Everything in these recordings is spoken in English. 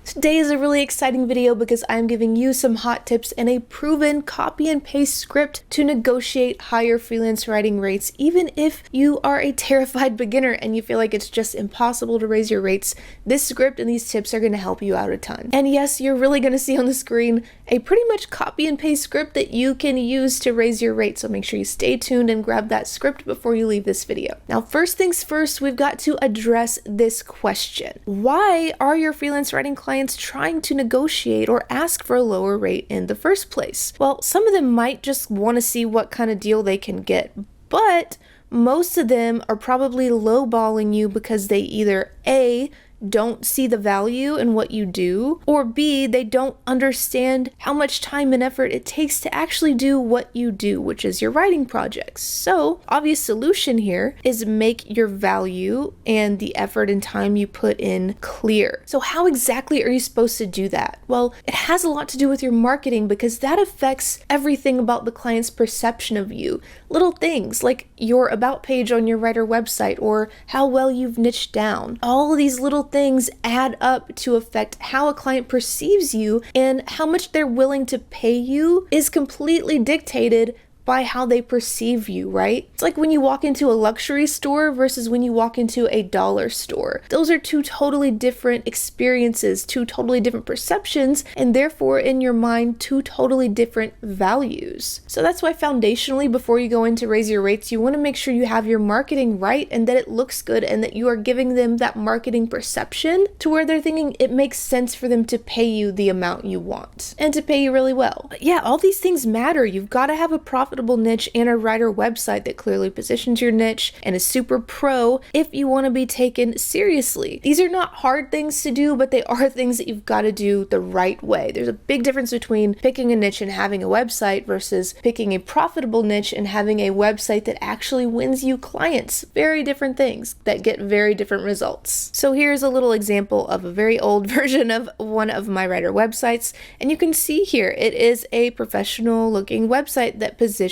Today is a really exciting video because I'm giving you some hot tips and a proven copy and paste script to negotiate higher freelance writing rates. Even if you are a terrified beginner and you feel like it's just impossible to raise your rates, this script and these tips are going to help you out a ton. And yes, you're really going to see on the screen a pretty much copy and paste script that you can use to raise your rate. So make sure you stay tuned and grab that script before you leave this video. Now, first things first, we've got to address this question. Why are your freelance writing clients trying to negotiate or ask for a lower rate in the first place? Well, some of them might just want to see what kind of deal they can get, but most of them are probably lowballing you because they either A, don't see the value in what you do, or B, they don't understand how much time and effort it takes to actually do what you do, which is your writing projects. So, obvious solution here is make your value and the effort and time you put in clear. So how exactly are you supposed to do that? Well, it has a lot to do with your marketing because that affects everything about the client's perception of you. Little things like your about page on your writer website or how well you've niched down. All of these little things add up to affect how a client perceives you, and how much they're willing to pay you is completely dictated by how they perceive you, right? It's like when you walk into a luxury store versus when you walk into a dollar store. Those are two totally different experiences, two totally different perceptions, and therefore in your mind, two totally different values. So that's why foundationally, before you go in to raise your rates, you want to make sure you have your marketing right and that it looks good and that you are giving them that marketing perception to where they're thinking it makes sense for them to pay you the amount you want and to pay you really well. But yeah, all these things matter. You've got to have a profitable niche and a writer website that clearly positions your niche and is super pro if you want to be taken seriously. These are not hard things to do, but they are things that you've got to do the right way. There's a big difference between picking a niche and having a website versus picking a profitable niche and having a website that actually wins you clients. Very different things that get very different results. So here's a little example of a very old version of one of my writer websites, and you can see here it is a professional looking website that positions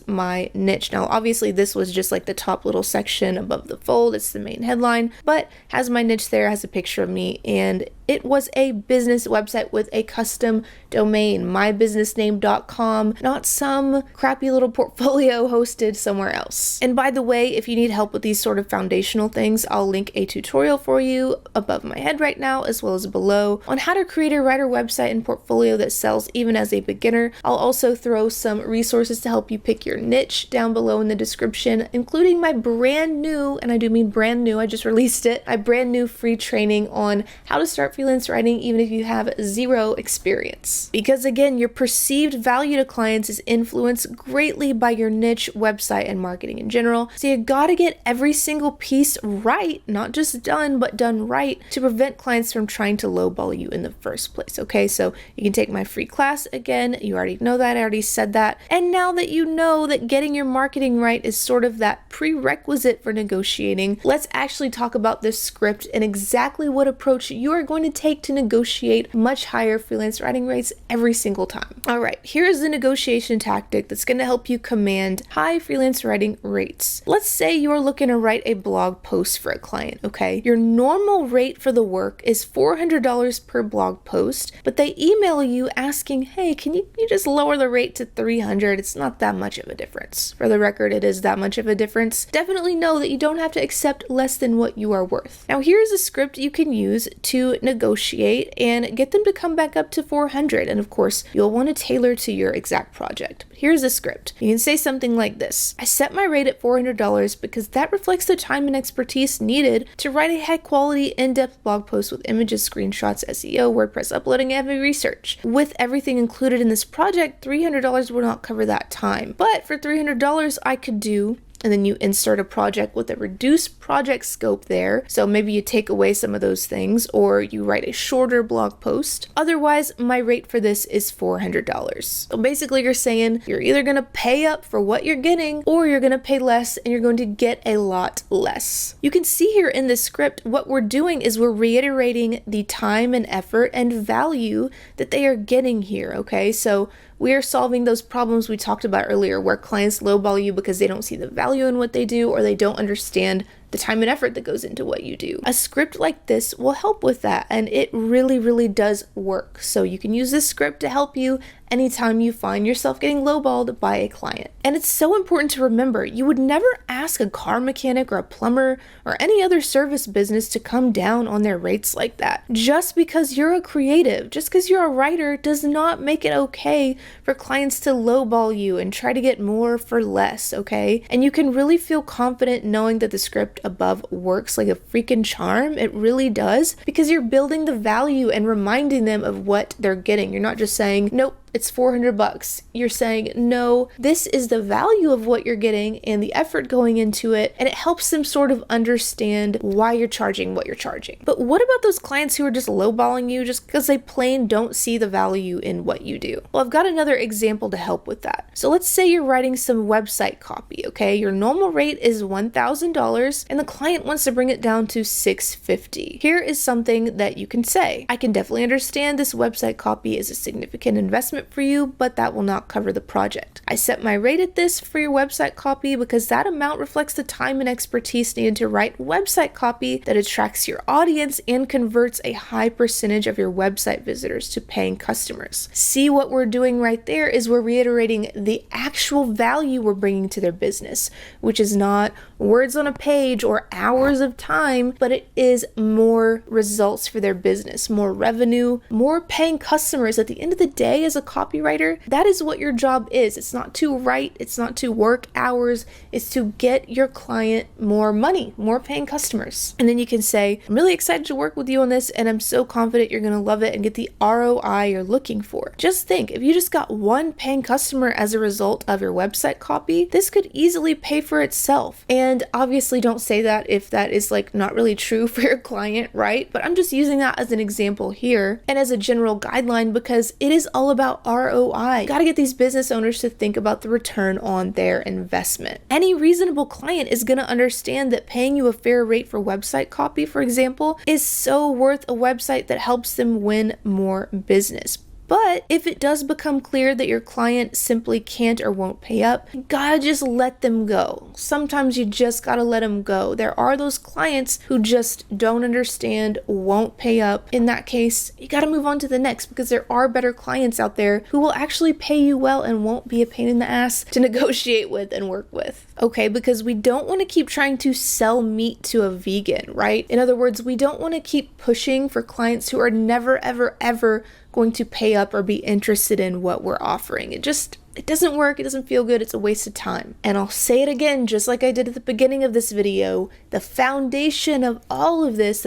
my niche. Now, obviously this was just like the top little section above the fold. It's the main headline, but has my niche there, has a picture of me, and it was a business website with a custom domain, mybusinessname.com, not some crappy little portfolio hosted somewhere else. And by the way, if you need help with these sort of foundational things, I'll link a tutorial for you above my head right now, as well as below, on how to create a writer website and portfolio that sells even as a beginner. I'll also throw some resources to help you pick your niche down below in the description, including my brand new, and I do mean brand new, I just released it, my brand new free training on how to start freelance writing even if you have zero experience. Because again, your perceived value to clients is influenced greatly by your niche, website, and marketing in general. So you gotta get every single piece right, not just done, but done right to prevent clients from trying to lowball you in the first place. Okay, so you can take my free class again. You already know that, I already said that. And now that you know that getting your marketing right is sort of that prerequisite for negotiating, let's actually talk about this script and exactly what approach you are going to take to negotiate much higher freelance writing rates every single time. All right, here's the negotiation tactic that's going to help you command high freelance writing rates. Let's say you're looking to write a blog post for a client, okay? Your normal rate for the work is $400 per blog post, but they email you asking, hey, can you just lower the rate to $300? It's not that much of a difference. For the record, it is that much of a difference. Definitely know that you don't have to accept less than what you are worth. Now, here's a script you can use to negotiate and get them to come back up to 400. And of course, you'll want to tailor to your exact project. But here's the script. You can say something like this. I set my rate at $400 because that reflects the time and expertise needed to write a high quality, in-depth blog post with images, screenshots, SEO, WordPress uploading, and heavy research. With everything included in this project, $300 will not cover that time. But for $300, I could do, and then you insert a project with a reduced project scope there. So maybe you take away some of those things, or you write a shorter blog post. Otherwise, my rate for this is $400. So basically you're saying you're either going to pay up for what you're getting, or you're going to pay less and you're going to get a lot less. You can see here in this script, what we're doing is we're reiterating the time and effort and value that they are getting here, okay? So we are solving those problems we talked about earlier, where clients lowball you because they don't see the value in what they do or they don't understand the time and effort that goes into what you do. A script like this will help with that, and it really, really does work. So you can use this script to help you anytime you find yourself getting lowballed by a client. And it's so important to remember, you would never ask a car mechanic or a plumber or any other service business to come down on their rates like that. Just because you're a creative, just because you're a writer, does not make it okay for clients to lowball you and try to get more for less, okay? And you can really feel confident knowing that the script above works like a freaking charm. It really does, because you're building the value and reminding them of what they're getting. You're not just saying, nope, it's $400. You're saying, no, this is the value of what you're getting and the effort going into it, and it helps them sort of understand why you're charging what you're charging. But what about those clients who are just lowballing you just because they plain don't see the value in what you do? Well, I've got another example to help with that. So let's say you're writing some website copy, okay? Your normal rate is $1,000 and the client wants to bring it down to $650. Here is something that you can say. I can definitely understand this website copy is a significant investment for you, but that will not cover the project. I set my rate at this for your website copy because that amount reflects the time and expertise needed to write website copy that attracts your audience and converts a high percentage of your website visitors to paying customers. See, what we're doing right there is we're reiterating the actual value we're bringing to their business, which is not words on a page or hours of time, but it is more results for their business, more revenue, more paying customers. At the end of the day, as a copywriter, that is what your job is. It's not to write, it's not to work hours, it's to get your client more money, more paying customers. And then you can say, I'm really excited to work with you on this, and I'm so confident you're gonna love it and get the ROI you're looking for. Just think, if you just got one paying customer as a result of your website copy, this could easily pay for itself. And obviously don't say that if that is like not really true for your client, right? But I'm just using that as an example here and as a general guideline because it is all about ROI. You gotta get these business owners to think about the return on their investment. Any reasonable client is gonna understand that paying you a fair rate for website copy, for example, is so worth a website that helps them win more business. But if it does become clear that your client simply can't or won't pay up, you gotta just let them go. Sometimes you just gotta let them go. There are those clients who just don't understand, won't pay up. In that case, you gotta move on to the next because there are better clients out there who will actually pay you well and won't be a pain in the ass to negotiate with and work with. Okay, because we don't want to keep trying to sell meat to a vegan, right? In other words, we don't want to keep pushing for clients who are never, ever, ever going to pay up or be interested in what we're offering. It doesn't work, it doesn't feel good, it's a waste of time. And I'll say it again, just like I did at the beginning of this video, the foundation of all of this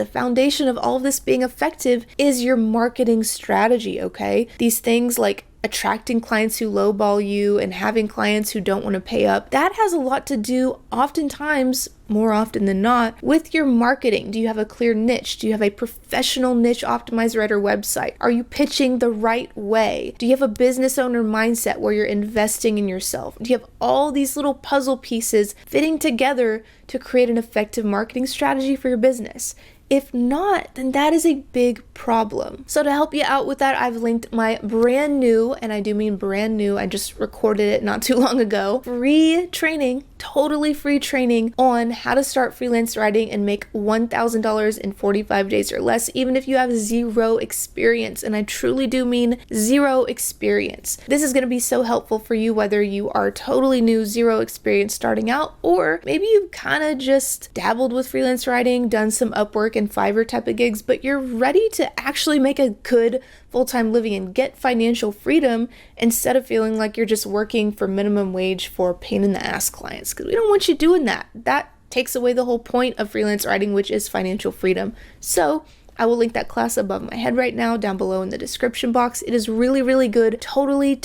being effective is your marketing strategy, okay? These things like attracting clients who lowball you and having clients who don't want to pay up, that has a lot to do, oftentimes, more often than not, with your marketing. Do you have a clear niche? Do you have a professional niche optimized writer website? Are you pitching the right way? Do you have a business owner mindset where you're investing in yourself? Do you have all these little puzzle pieces fitting together to create an effective marketing strategy for your business? If not, then that is a big problem. So to help you out with that, I've linked my brand new, and I do mean brand new, I just recorded it not too long ago, free training, totally free training on how to start freelance writing and make $1,000 in 45 days or less, even if you have zero experience. And I truly do mean zero experience. This is going to be so helpful for you whether you are totally new, zero experience starting out, or maybe you've kind of just dabbled with freelance writing, done some Upwork and Fiverr type of gigs, but you're ready to actually make a good full-time living and get financial freedom instead of feeling like you're just working for minimum wage for pain in the ass clients, because we don't want you doing that. That takes away the whole point of freelance writing, which is financial freedom. So I will link that class above my head right now, down below in the description box. It is really, really good. Totally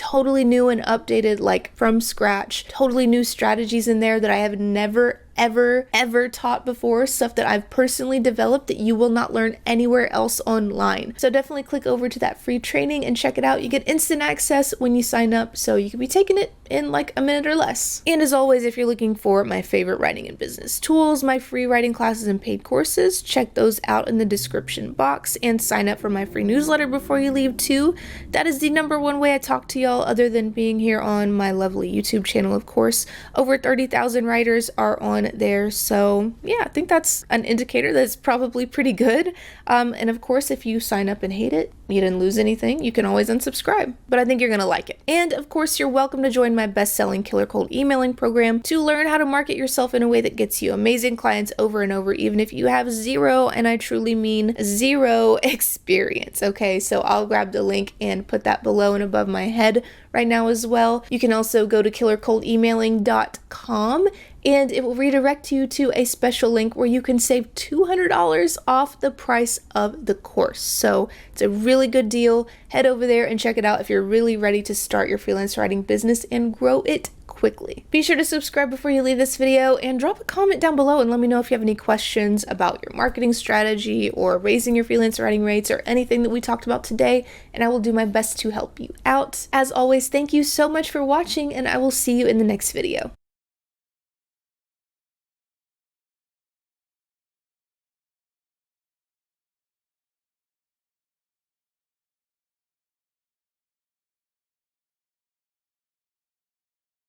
new and updated, like from scratch. Totally new strategies in there that I have never ever taught before, stuff that I've personally developed that you will not learn anywhere else online. So definitely click over to that free training and check it out. You get instant access when you sign up, so you can be taking it in like a minute or less. And as always, if you're looking for my favorite writing and business tools, my free writing classes and paid courses, check those out in the description box and sign up for my free newsletter before you leave too. That is the number one way I talk to y'all other than being here on my lovely YouTube channel, of course. Over 30,000 writers are on on there. So yeah, I think that's an indicator that's probably pretty good. And of course, if you sign up and hate it, you didn't lose anything. You can always unsubscribe, but I think you're gonna like it. And of course, you're welcome to join my best-selling killer cold emailing program to learn how to market yourself in a way that gets you amazing clients over and over, even if you have zero, and I truly mean zero, experience. Okay, so I'll grab the link and put that below and above my head right now as well. You can also go to killercoldemailing.com and it will redirect you to a special link where you can save $200 off the price of the course. So it's a really good deal. Head over there and check it out if you're really ready to start your freelance writing business and grow it quickly. Be sure to subscribe before you leave this video and drop a comment down below and let me know if you have any questions about your marketing strategy or raising your freelance writing rates or anything that we talked about today, and I will do my best to help you out. As always, thank you so much for watching, and I will see you in the next video.